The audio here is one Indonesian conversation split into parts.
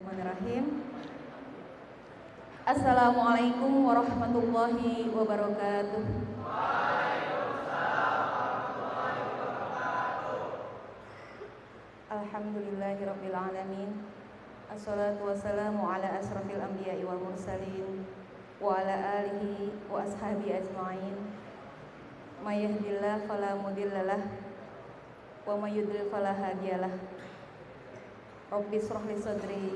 Bismillahirrahmanirrahim. Assalamualaikum warahmatullahi wabarakatuh. Alhamdulillahirabbil alamin. Assalatu wassalamu ala asrafil anbiya'i wal mursalin wa ala alihi wa ashabi ajmain. May yahdihillahu fala mudhillalah wa may yudlil fala hadiyalah. Rabbi shrah li sadri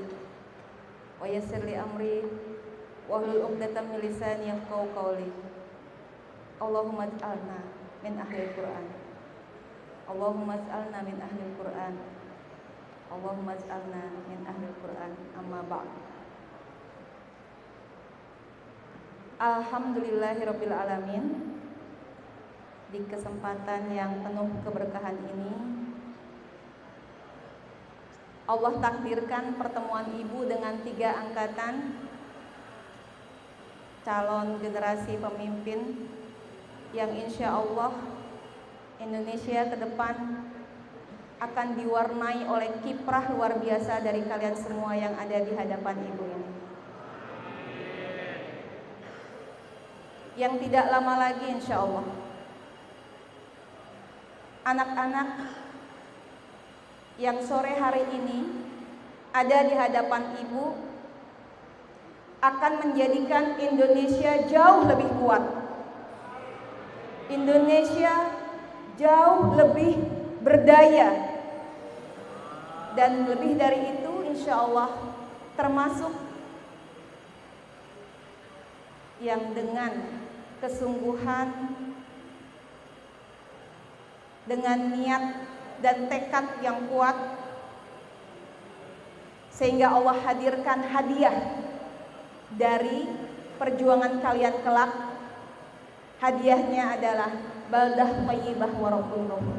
wa yassir li amri wahlul 'uqdatam min lisani yafqahu qawli. Allahumma ij'alna min ahlil Qur'an. Allahumma ij'alna min ahlil Qur'an. Allahumma ij'alna min ahlil Qur'an. Amma ba'd. Alhamdulillahirabbil alamin. Di kesempatan yang penuh keberkahan ini, Allah takdirkan pertemuan ibu dengan 3 angkatan calon generasi pemimpin yang insya Allah Indonesia ke depan akan diwarnai oleh kiprah luar biasa dari kalian semua yang ada di hadapan ibu ini. Yang tidak lama lagi insya Allah anak-anak yang sore hari ini ada di hadapan ibu akan menjadikan Indonesia jauh lebih kuat. Indonesia jauh lebih berdaya. Dan lebih dari itu insya Allah termasuk yang dengan kesungguhan, dengan niat dan tekad yang kuat, sehingga Allah hadirkan hadiah dari perjuangan kalian kelak. Hadiahnya adalah baldah thayyibah wa rabbun ghafur.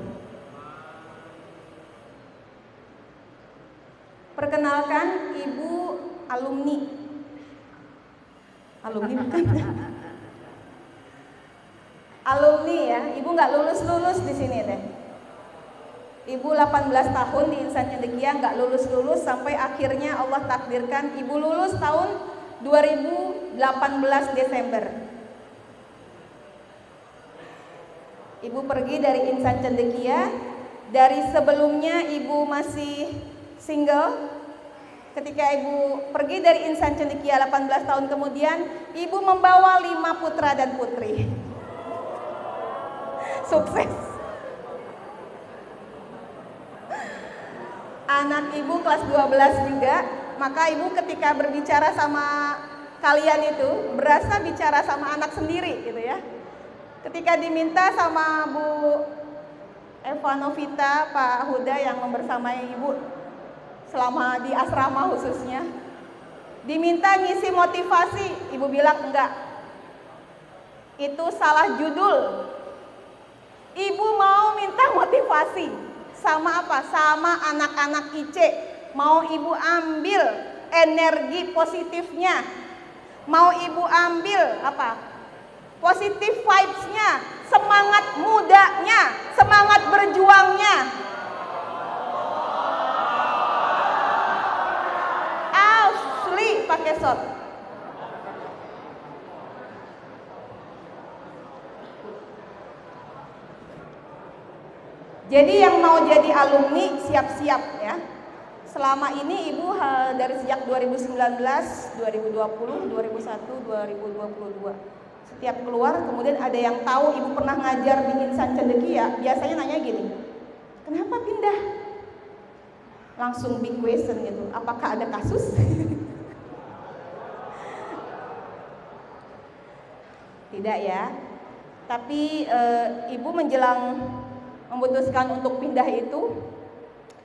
Perkenalkan, ibu alumni bukan? Alumni ya, ibu nggak lulus di sini deh. Ibu 18 tahun di Insan Cendekia nggak lulus sampai akhirnya Allah takdirkan ibu lulus tahun 2018 Desember. Ibu pergi dari Insan Cendekia. Dari sebelumnya ibu masih single. Ketika ibu pergi dari Insan Cendekia 18 tahun kemudian, ibu membawa 5 putra dan putri. Sukses. Anak ibu kelas 12 juga, maka ibu ketika berbicara sama kalian itu berasa bicara sama anak sendiri gitu ya. Ketika diminta sama Bu Eva Novita, Pak Huda yang membersamai ibu selama di asrama khususnya, diminta ngisi motivasi, ibu bilang enggak. Itu salah judul. Ibu mau minta motivasi sama apa? Sama anak-anak IC. Mau ibu ambil energi positifnya. Mau ibu ambil apa? Positif vibes-nya, semangat mudanya, semangat berjuangnya. Asli pakai shot. Jadi yang mau jadi alumni siap-siap ya. Selama ini ibu dari sejak 2019, 2020, 2001, 2022 setiap keluar kemudian ada yang tahu ibu pernah ngajar di Insan Cendekia, biasanya nanya gini, kenapa pindah? Langsung big question gitu, apakah ada kasus? Tidak ya. Tapi ibu menjelang memutuskan untuk pindah itu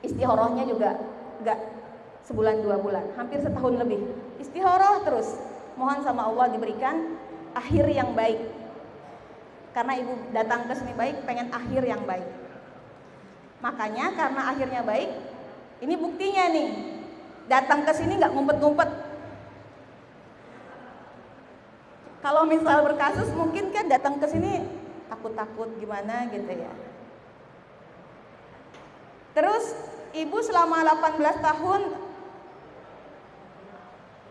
istikharahnya juga enggak sebulan 2 bulan, hampir setahun lebih istikharah terus, mohon sama Allah diberikan akhir yang baik. Karena ibu datang ke sini baik, pengen akhir yang baik. Makanya karena akhirnya baik, ini buktinya nih, datang ke sini nggak ngumpet-ngumpet. Kalau misal berkasus mungkin kan datang ke sini takut-takut gimana gitu ya. Terus ibu selama 18 tahun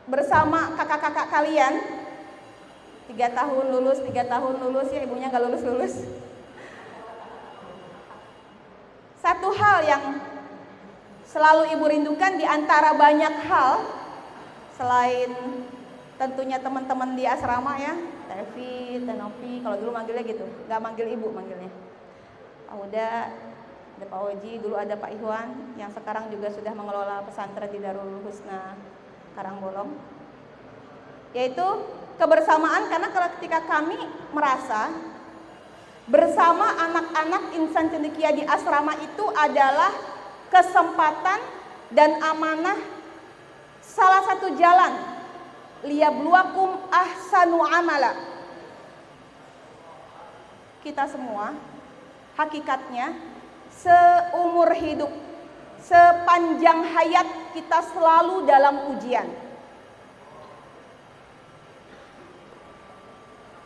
bersama kakak-kakak kalian, 3 tahun lulus, 3 tahun lulus, ya ibunya gak lulus-lulus. Satu hal yang selalu ibu rindukan di antara banyak hal, selain tentunya teman-teman di asrama ya, Tevi, Tenopi, kalau dulu manggilnya gitu, gak manggil ibu manggilnya. Pak Uda, ada Pak Oji, dulu ada Pak Ikhwan, yang sekarang juga sudah mengelola pesantren di Darul Husna Karangbolong. Yaitu kebersamaan, karena ketika kami merasa bersama anak-anak insan cendekia di asrama itu adalah kesempatan dan amanah, salah satu jalan liyabluwakum ahsanu amala. Kita semua hakikatnya seumur hidup, sepanjang hayat kita selalu dalam ujian.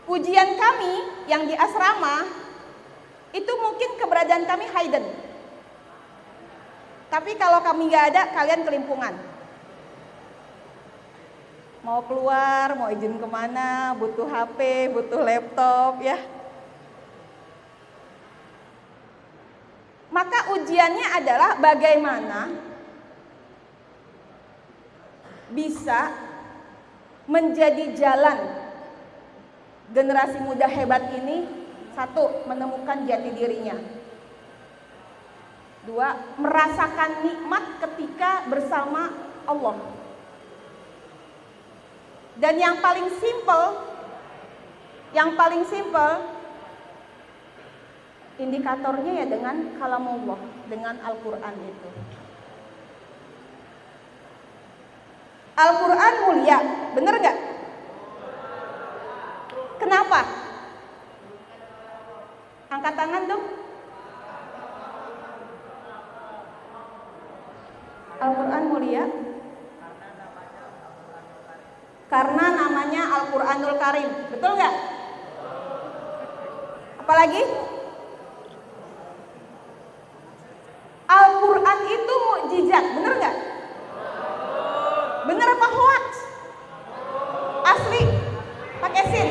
Ujian kami yang di asrama itu mungkin keberadaan kami hidden. Tapi kalau kami nggak ada, kalian kelimpungan. Mau keluar, mau izin kemana, butuh HP, butuh laptop ya. Maka ujiannya adalah bagaimana bisa menjadi jalan generasi muda hebat ini. Satu, menemukan jati dirinya. Dua, merasakan nikmat ketika bersama Allah. Dan yang paling simple, indikatornya ya dengan kalamullah, dengan Al-Quran itu. Al-Quran mulia, bener gak? Kenapa? Angkat tangan dong. Al-Quran mulia karena namanya Al-Quranul Karim. Betul gak? Apalagi? Al-Quran itu mukjizat, bener gak? Bener apa hoax? Asli? Pakai sin?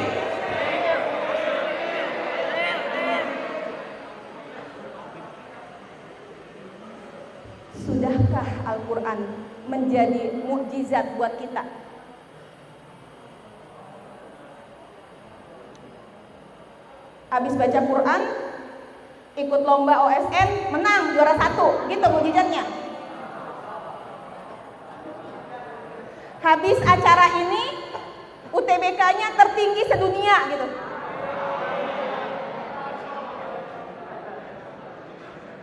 Sudahkah Al-Quran menjadi mukjizat buat kita? Habis baca Quran, ikut lomba OSN, menang juara 1, gitu mukjizatnya. Habis acara ini, UTBK-nya tertinggi sedunia gitu.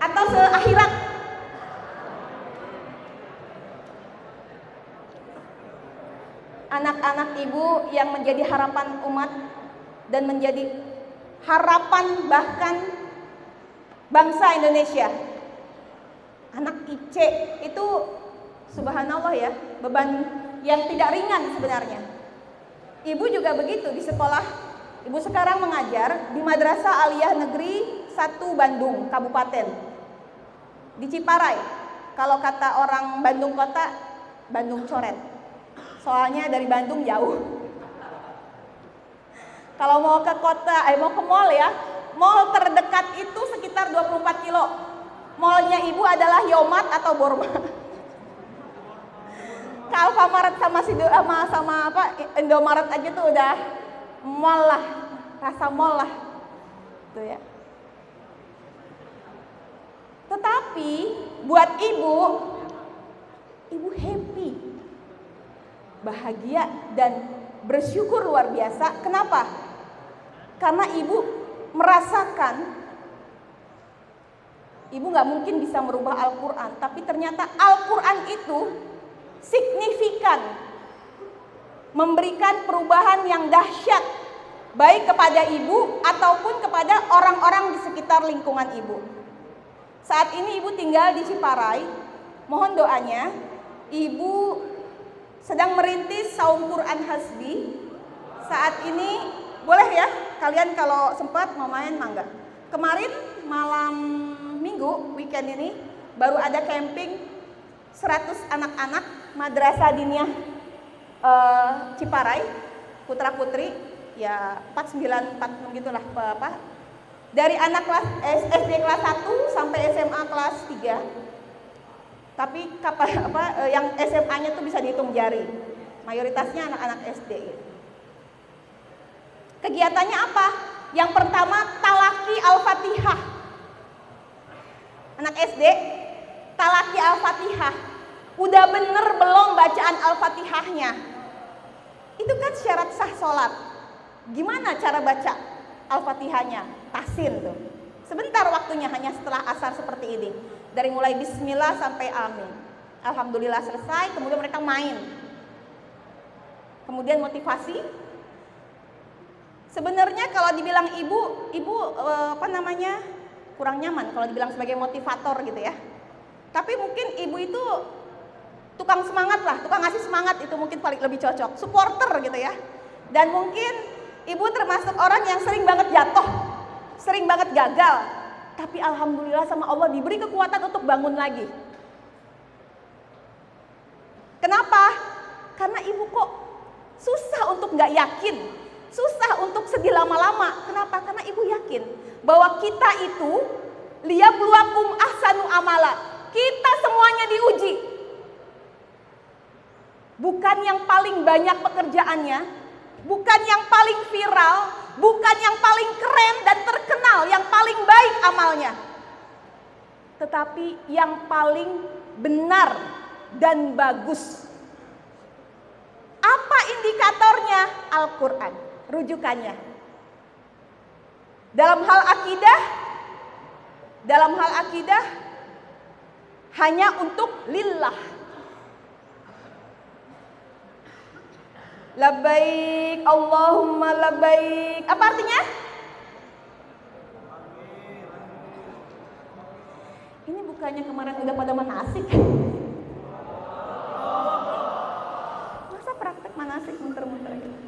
Atau seakhirat. Anak-anak ibu yang menjadi harapan umat dan menjadi harapan bahkan bangsa Indonesia. Anak IC itu subhanallah ya, beban yang tidak ringan sebenarnya. Ibu juga begitu di sekolah. Ibu sekarang mengajar di Madrasah Aliyah Negeri 1 Bandung, Kabupaten. Di Ciparai. Kalau kata orang Bandung Kota, Bandung Coret. Soalnya dari Bandung jauh. Kalau mau ke kota, mau ke mall ya, mall terdekat itu sekitar 24 kilo. Mallnya ibu adalah Yomat atau Borma. Ke Alfamart sama Indomaret aja tuh udah mall lah, rasa mall lah, tuh ya. Tetapi buat ibu happy, bahagia dan bersyukur luar biasa. Kenapa? Karena ibu merasakan, ibu gak mungkin bisa merubah Al-Quran, tapi ternyata Al-Quran itu signifikan, memberikan perubahan yang dahsyat, baik kepada ibu ataupun kepada orang-orang di sekitar lingkungan ibu. Saat ini ibu tinggal di Ciparai, mohon doanya, ibu sedang merintis saum Quran Hasbi. Saat ini boleh ya, kalian kalau sempat mau main mangga. Kemarin malam minggu, weekend ini baru ada camping 100 anak-anak Madrasah Diniyah Ciparai, putra putri ya 4946 gitulah apa. Dari anak kelas SD kelas 1 sampai SMA kelas 3. Tapi yang SMA-nya tuh bisa dihitung jari. Mayoritasnya anak-anak SD. Kegiatannya apa? Yang pertama talaki Al-Fatihah. Anak SD talaki Al-Fatihah. Udah bener belum bacaan Al-Fatihahnya? Itu kan syarat sah sholat. Gimana cara baca Al-Fatihahnya? Tasin tuh. Sebentar waktunya, hanya setelah asar seperti ini. Dari mulai bismillah sampai amin. Alhamdulillah selesai, kemudian mereka main. Kemudian motivasi. Sebenarnya kalau dibilang ibu kurang nyaman kalau dibilang sebagai motivator gitu ya. Tapi mungkin ibu itu tukang semangat lah, tukang ngasih semangat itu mungkin paling lebih cocok. Supporter gitu ya. Dan mungkin ibu termasuk orang yang sering banget jatuh, sering banget gagal. Tapi alhamdulillah sama Allah diberi kekuatan untuk bangun lagi. Kenapa? Karena ibu kok susah untuk nggak yakin, susah untuk sedih lama-lama. Kenapa? Karena ibu yakin bahwa kita itu liyabluwakum ahsanu amala. Kita semuanya diuji. Bukan yang paling banyak pekerjaannya, bukan yang paling viral, bukan yang paling keren dan terkenal, yang paling baik amalnya. Tetapi yang paling benar dan bagus. Apa indikatornya? Al-Quran, rujukannya. Dalam hal akidah hanya untuk lillah. Labbaik Allahumma labbaik. Apa artinya? Ini bukannya kemarin udah pada manasik? Masa praktek manasik muter-muter gitu?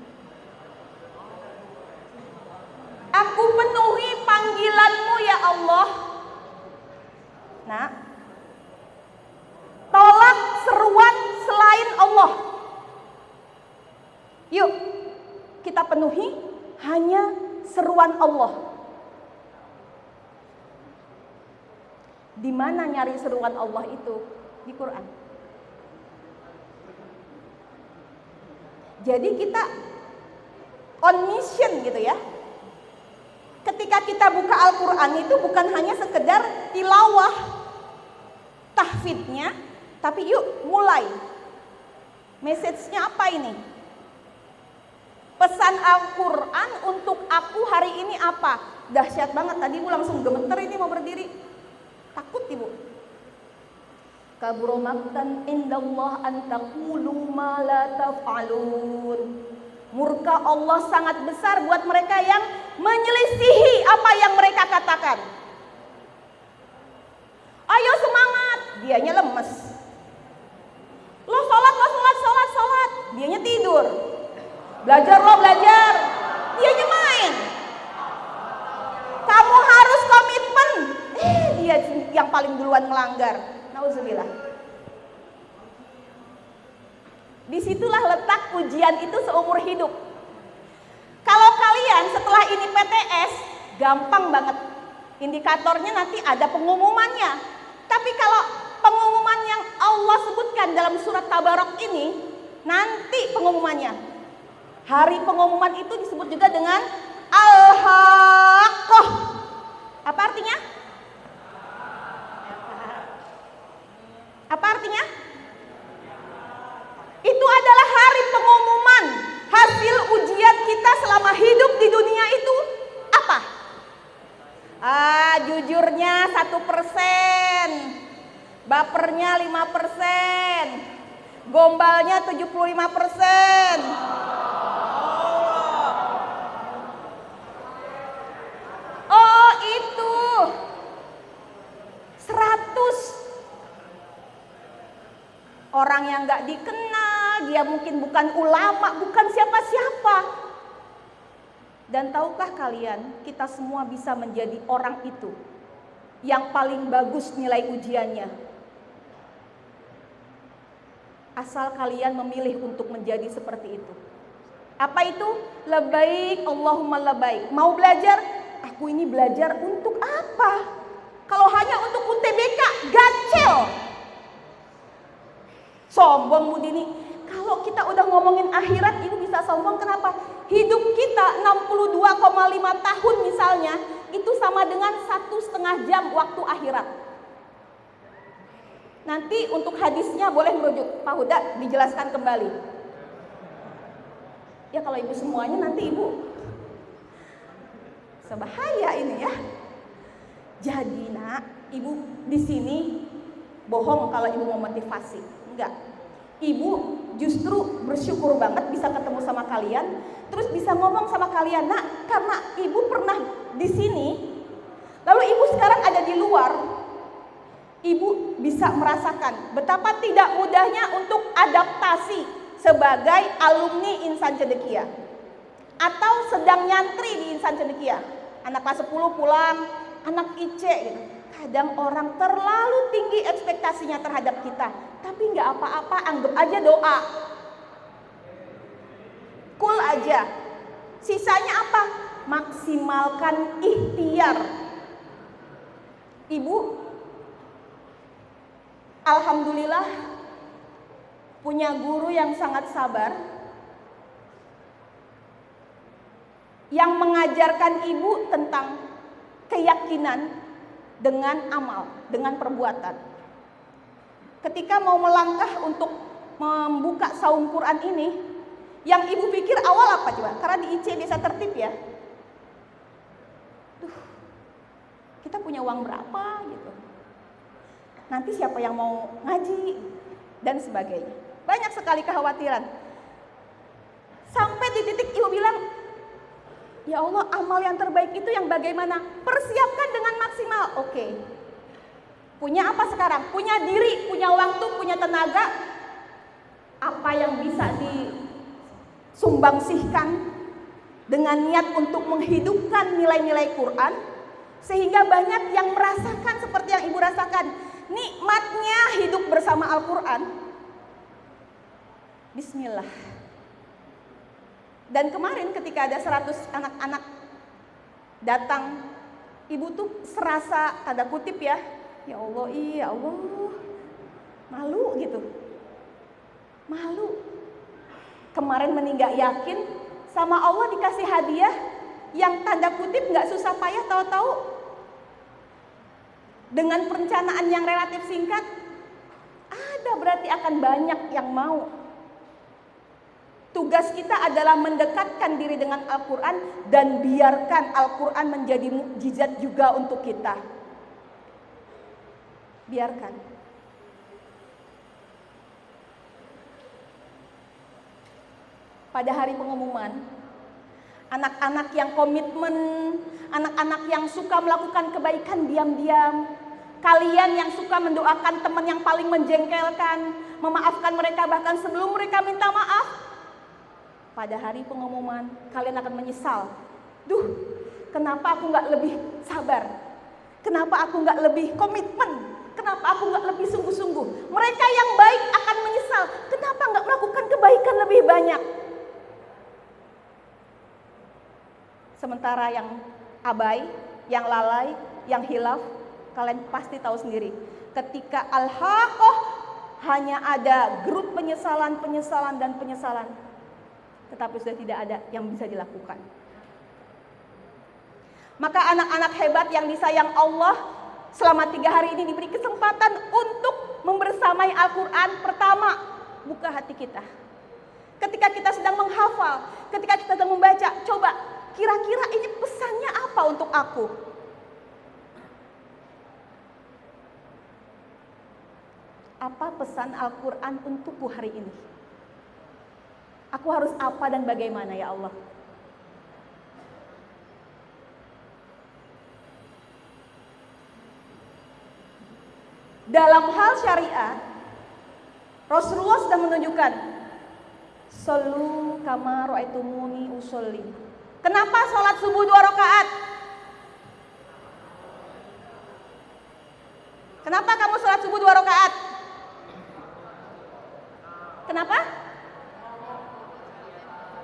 Aku penuhi panggilanmu ya Allah. Nah, tolak seruan selain Allah. Yuk, kita penuhi hanya seruan Allah. Di mana nyari seruan Allah itu? Di Quran. Jadi kita on mission gitu ya. Ketika kita buka Al-Quran itu bukan hanya sekedar tilawah tahfidnya, tapi yuk mulai. Message-nya apa ini? Pesan Al-Quran untuk aku hari ini apa? Dahsyat banget, tadi ibu langsung gemeter ini mau berdiri. Takut ibu. Kabura maqtan indallah an taqulu ma la taf'alun. Murka Allah sangat besar buat mereka yang menyelisihi apa yang mereka katakan. Ayo semangat, dianya lemes. Lo sholat, dianya tidur. Belajar, dianya main. Kamu harus komitmen, dia yang paling duluan melanggar. Nauzubillah. Disitulah letak ujian itu seumur hidup. Kalau kalian setelah ini PTS, gampang banget. Indikatornya nanti ada pengumumannya. Tapi kalau pengumuman yang Allah sebutkan dalam surat Tabarok ini, nanti pengumumannya. Hari pengumuman itu disebut juga dengan Al-Haqqah. Apa artinya? Apa artinya? Itu adalah hari pengumuman hasil ujian kita selama hidup di dunia itu apa? Jujurnya 1%, bapernya 5%, gombalnya 75%. Oh itu 100. Orang yang gak dikenal, dia mungkin bukan ulama, bukan siapa-siapa. Dan tahukah kalian, kita semua bisa menjadi orang itu yang paling bagus nilai ujiannya. asal kalian memilih untuk menjadi seperti itu. Apa itu? Labbaik Allahumma labbaik. Mau belajar? Aku ini belajar untuk apa? Kalau hanya untuk UTBK, gacel. Sombong Bu Dini. Kalau kita udah ngomongin akhirat, Ibu bisa sombong kenapa? Hidup kita 62,5 tahun misalnya, itu sama dengan 1,5 jam waktu akhirat. Nanti untuk hadisnya boleh merujuk, Pak Huda dijelaskan kembali. Ya kalau Ibu semuanya nanti Ibu sebahaya ini ya. Jadi Nak, Ibu di sini bohong kalau Ibu mau motivasi. Enggak. Ibu justru bersyukur banget bisa ketemu sama kalian, terus bisa ngomong sama kalian, Nak, karena Ibu pernah di sini, lalu Ibu sekarang ada di luar, Ibu bisa merasakan betapa tidak mudahnya untuk adaptasi sebagai alumni Insan Cendekia atau sedang nyantri di Insan Cendekia. Anak kelas 10 pulang, anak IC gitu. Kadang orang terlalu tinggi ekspektasinya terhadap kita, tapi nggak apa-apa, anggap aja doa. Cool aja. Sisanya apa? Maksimalkan ikhtiar. Ibu, alhamdulillah punya guru yang sangat sabar, yang mengajarkan Ibu tentang keyakinan dengan amal, dengan perbuatan. Ketika mau melangkah untuk membuka saum Quran ini, yang Ibu pikir awal apa coba? Karena di IC bisa tertib ya. Duh, kita punya uang berapa gitu. Nanti siapa yang mau ngaji dan sebagainya. Banyak sekali kekhawatiran. Sampai di titik Ibu bilang, ya Allah, amal yang terbaik itu yang bagaimana? Persiapkan dengan maksimal. Oke. Punya apa sekarang? Punya diri, punya waktu, punya tenaga. Apa yang bisa disumbangsihkan dengan niat untuk menghidupkan nilai-nilai Quran, sehingga banyak yang merasakan seperti yang Ibu rasakan, nikmatnya hidup bersama Al-Quran. Bismillah. Dan kemarin ketika ada 100 anak-anak datang, Ibu tuh serasa tanda kutip ya, ya Allah, iya Allah, malu gitu, malu. Kemarin meninggal yakin sama Allah dikasih hadiah yang tanda kutip nggak susah payah, tahu-tahu dengan perencanaan yang relatif singkat, ada berarti akan banyak yang mau. Tugas kita adalah mendekatkan diri dengan Al-Quran dan biarkan Al-Quran menjadi mukjizat juga untuk kita. Biarkan. Pada hari pengumuman, anak-anak yang komitmen, anak-anak yang suka melakukan kebaikan diam-diam, kalian yang suka mendoakan teman yang paling menjengkelkan, memaafkan mereka bahkan sebelum mereka minta maaf, pada hari pengumuman kalian akan menyesal. Duh, kenapa aku nggak lebih sabar? Kenapa aku nggak lebih komitmen? Kenapa aku nggak lebih sungguh-sungguh? Mereka yang baik akan menyesal. Kenapa nggak melakukan kebaikan lebih banyak? Sementara yang abai, yang lalai, yang hilaf, kalian pasti tahu sendiri. Ketika al-haqqah hanya ada grup penyesalan, penyesalan, dan penyesalan. Tetapi sudah tidak ada yang bisa dilakukan. Maka anak-anak hebat yang disayang Allah selama 3 hari ini diberi kesempatan untuk membersamai Al-Quran. Pertama, buka hati kita. Ketika kita sedang menghafal, ketika kita sedang membaca, coba kira-kira ini pesannya apa untuk aku? Apa pesan Al-Quran untukku hari ini? Aku harus apa dan bagaimana ya Allah? Dalam hal syariat, Rasulullah sudah menunjukkan, Shollu kama ra'aitumuni usolli. Kenapa sholat subuh 2 rakaat? Kenapa kamu sholat subuh 2 rakaat? Kenapa?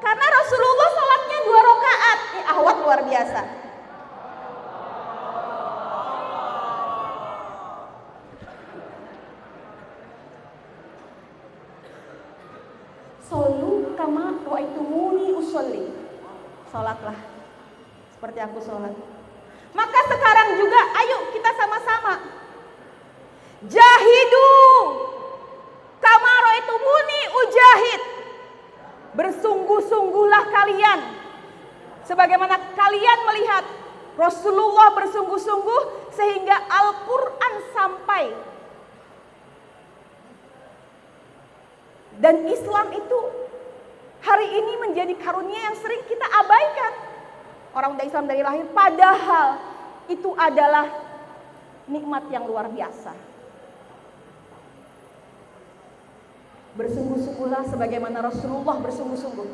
Karena Rasulullah sholatnya 2 rakaat. Ini ahwat luar biasa. Shollu kama ra'aitumuni usolli. Sholatlah seperti aku sholat. Maka sekarang juga ayo kita sama-sama jahidu kama ra'aitumuni ujahid. Bersungguh-sungguhlah kalian sebagaimana kalian melihat Rasulullah bersungguh-sungguh sehingga Al-Quran sampai. Dan Islam itu hari ini menjadi karunia yang sering kita abaikan. Orang udah Islam dari lahir, padahal itu adalah nikmat yang luar biasa. Bersungguh-sungguhlah sebagaimana Rasulullah bersungguh-sungguh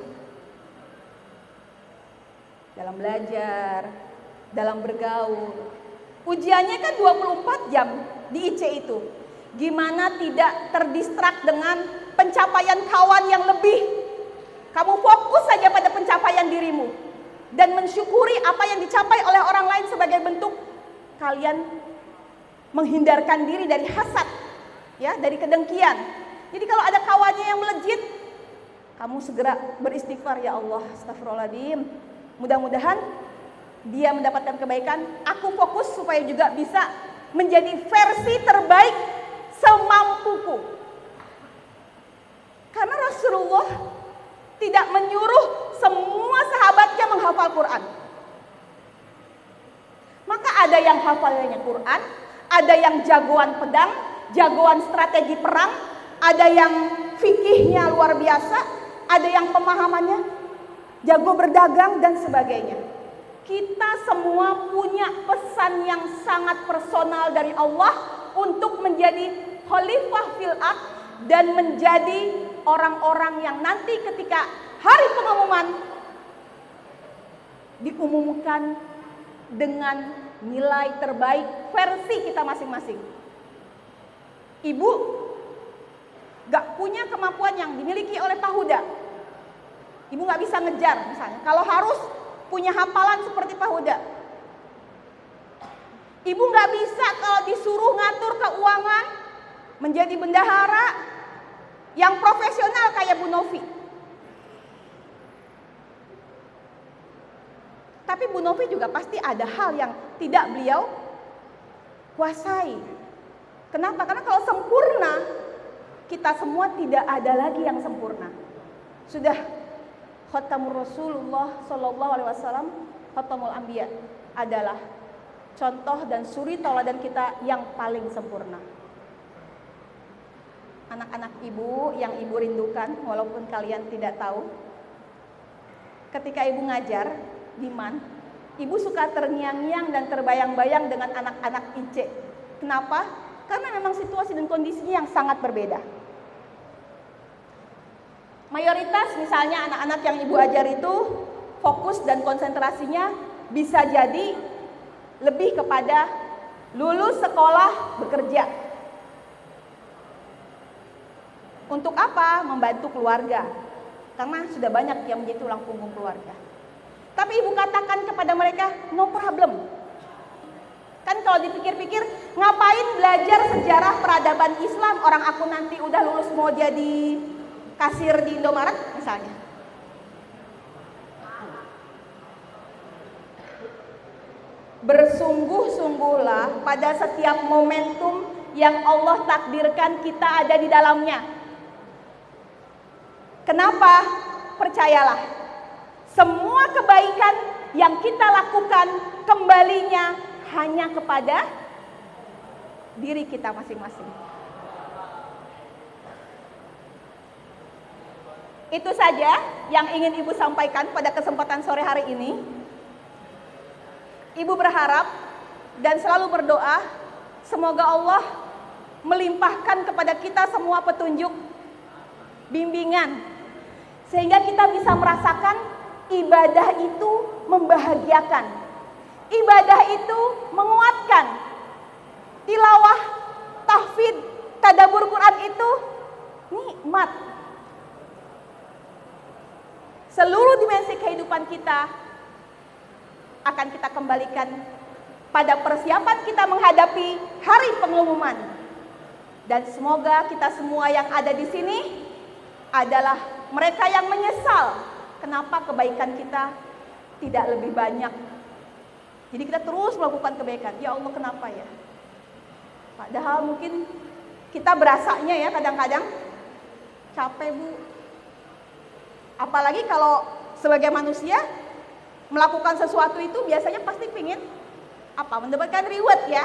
dalam belajar, dalam bergaul. Ujiannya kan 24 jam di IC itu. Gimana tidak terdistrak dengan pencapaian kawan yang lebih. Kamu fokus saja pada pencapaian dirimu dan mensyukuri apa yang dicapai oleh orang lain sebagai bentuk kalian menghindarkan diri dari hasad, ya, dari kedengkian. Jadi kalau ada kawannya yang melejit, kamu segera beristighfar, ya Allah, astagfirullahaladzim. Mudah-mudahan dia mendapatkan kebaikan. Aku fokus supaya juga bisa menjadi versi terbaik semampuku. Karena Rasulullah tidak menyuruh semua sahabatnya menghafal Quran. Maka ada yang hafalnya Quran, ada yang jagoan pedang, jagoan strategi perang, ada yang fikihnya luar biasa, ada yang pemahamannya jago berdagang dan sebagainya. Kita semua punya pesan yang sangat personal dari Allah untuk menjadi khalifah fil ardh dan menjadi orang-orang yang nanti ketika hari pengumuman diumumkan dengan nilai terbaik versi kita masing-masing. Ibu gak punya kemampuan yang dimiliki oleh Pak Huda. Ibu gak bisa ngejar misalnya. Kalau harus punya hafalan seperti Pak Huda. Ibu gak bisa kalau disuruh ngatur keuangan menjadi bendahara yang profesional kayak Bu Novi. Tapi Bu Novi juga pasti ada hal yang tidak beliau kuasai. Kenapa? Karena kalau sempurna, kita semua tidak ada lagi yang sempurna. Sudah Khatamur Rasulullah Sallallahu Alaihi Wasallam, Khatamul Anbiya adalah contoh dan suri tauladan kita yang paling sempurna. Anak-anak ibu yang ibu rindukan, walaupun kalian tidak tahu, ketika ibu ngajar di MAN, ibu suka terngiang-ngiang dan terbayang-bayang dengan anak-anak IC. Kenapa? Karena memang situasi dan kondisinya yang sangat berbeda. Mayoritas misalnya anak-anak yang ibu ajar itu fokus dan konsentrasinya bisa jadi lebih kepada lulus sekolah bekerja. Untuk apa? Membantu keluarga. Karena sudah banyak yang menjadi tulang punggung keluarga. Tapi ibu katakan kepada mereka, no problem. Kan kalau dipikir-pikir, ngapain belajar sejarah peradaban Islam? Orang aku nanti udah lulus mau jadi kasir di Indomaret misalnya. Bersungguh-sungguhlah pada setiap momentum yang Allah takdirkan kita ada di dalamnya. Kenapa? Percayalah, semua kebaikan yang kita lakukan kembalinya hanya kepada diri kita masing-masing. Itu saja yang ingin ibu sampaikan pada kesempatan sore hari ini. Ibu berharap dan selalu berdoa semoga Allah melimpahkan kepada kita semua petunjuk, bimbingan, sehingga kita bisa merasakan ibadah itu membahagiakan, ibadah itu menguatkan, tilawah, tahfidz, tadabbur Quran itu nikmat. seluruh dimensi kehidupan kita akan kita kembalikan pada persiapan kita menghadapi hari pengumuman. Dan semoga kita semua yang ada di sini adalah mereka yang menyesal kenapa kebaikan kita tidak lebih banyak. Jadi kita terus melakukan kebaikan. Ya Allah, kenapa ya? Padahal mungkin kita berasanya ya kadang-kadang capek, Bu. Apalagi kalau sebagai manusia melakukan sesuatu itu biasanya pasti pingin apa? Mendapatkan reward ya.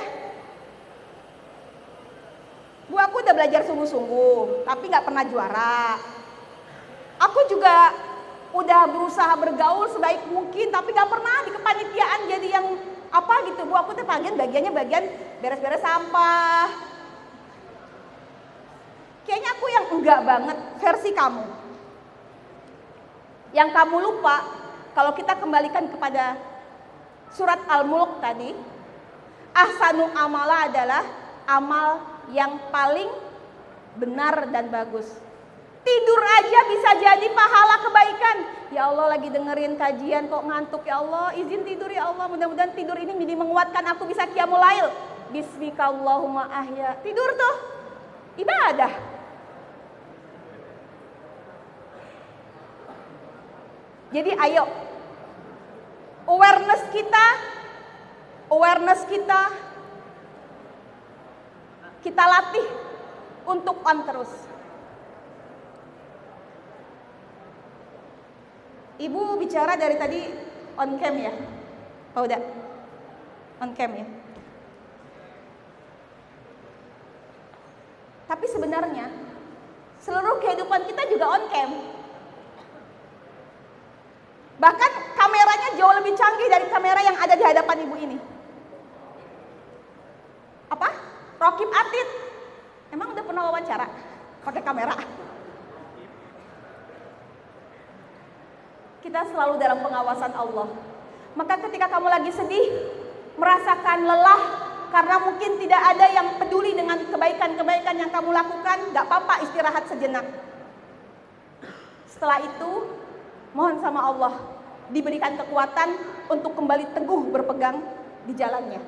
Bu, aku udah belajar sungguh-sungguh, tapi nggak pernah juara. Aku juga udah berusaha bergaul sebaik mungkin, tapi nggak pernah di kepanitiaan jadi yang apa gitu. Bu, aku tuh bagiannya bagian beres-beres sampah. Kayaknya aku yang enggak banget versi kamu. Yang kamu lupa, kalau kita kembalikan kepada surat Al-Mulk tadi, ahsanu amala adalah amal yang paling benar dan bagus. Tidur aja bisa jadi pahala kebaikan. Ya Allah, lagi dengerin kajian kok ngantuk, ya Allah izin tidur ya Allah, mudah-mudahan tidur ini jadi menguatkan aku bisa qiyamul lail. Bismikallahumma ahya. Tidur tuh ibadah. Jadi ayo, awareness kita latih untuk on terus. Ibu bicara dari tadi on cam ya? Oh udah, on cam ya. Tapi sebenarnya seluruh kehidupan kita juga on cam. Bahkan kameranya jauh lebih canggih dari kamera yang ada di hadapan ibu ini. Apa? Rokib Atid. Emang udah pernah wawancara pakai kamera? Kita selalu dalam pengawasan Allah. Maka ketika kamu lagi sedih, merasakan lelah karena mungkin tidak ada yang peduli dengan kebaikan-kebaikan yang kamu lakukan, gak apa-apa, istirahat sejenak. Setelah itu mohon sama Allah diberikan kekuatan untuk kembali teguh berpegang di jalannya.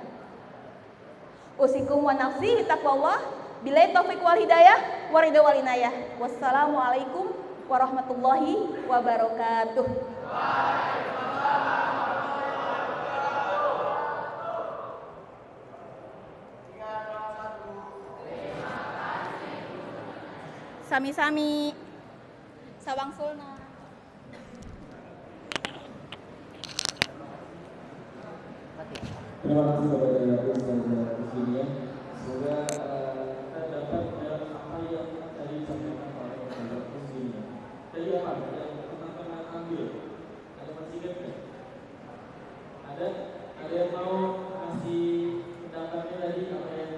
Usikum wa nafsi taqwallah, billahi taufiq wal hidayah, waridha wal inayah. Wassalamualaikum warahmatullahi wabarakatuh. Sami-sami. Sawang sulna. Terima kasih kepada Ustaz Kusmiya. Semoga kita dapat apa yang tadi disampaikan oleh Ustaz Kusmiya. Tadi apa? Yang teman-teman ambil. Ada masih ingat nggak? Ada yang mau kasih pendapatnya tadi apa yang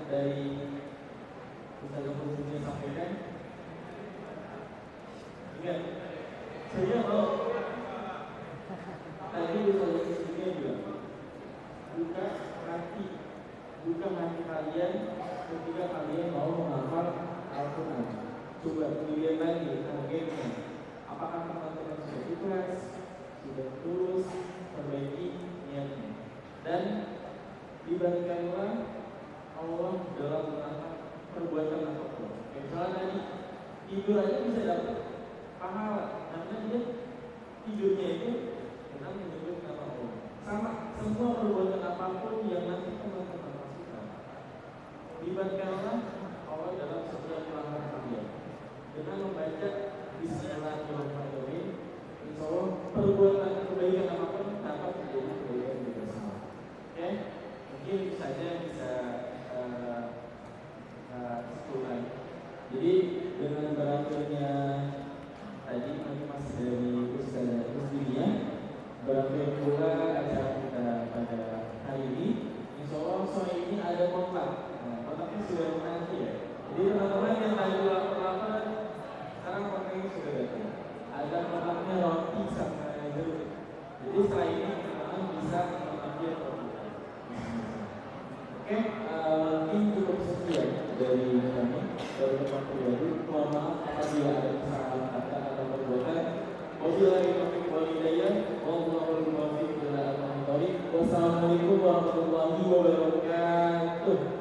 dari Ustaz Kusmiya sampaikan? Ingat? Saya mau tadi Ustaz Kusmiya bilang buka hati kalian ketika kalian mau menghafal Al-Quran. Coba dilihat lagi targetnya. Apakah teman-teman sudah ikhlas, sudah tulus, perbaiki niatnya. Dan dibandingkanlah Allah dalam melakukan perbuatan apapun. Misalnya tadi tidur aja bisa dapat pahala karena dia tidurnya itu dengan menyebut nama Allah. Sama semua perbuatan apapun yang nanti teman-teman lakukan, libatkanlah Allah dalam setiap langkah kalian dengan membaca Bismillahirrahmanirrahim. Insya Allah perbuatan kebaikan apapun dapat menjadi kebaikan kita semua. Oke, mungkin saja bisa kesimpulan. Jadi dengan berakhirnya tadi kami masih dari Ustaz Kusmiya, berakhir pula acara kita pada hari ini. Insya Allah sore ini ada kontak. Kontaknya sudah nanti Wassalamualaikum warahmatullahi wabarakatuh.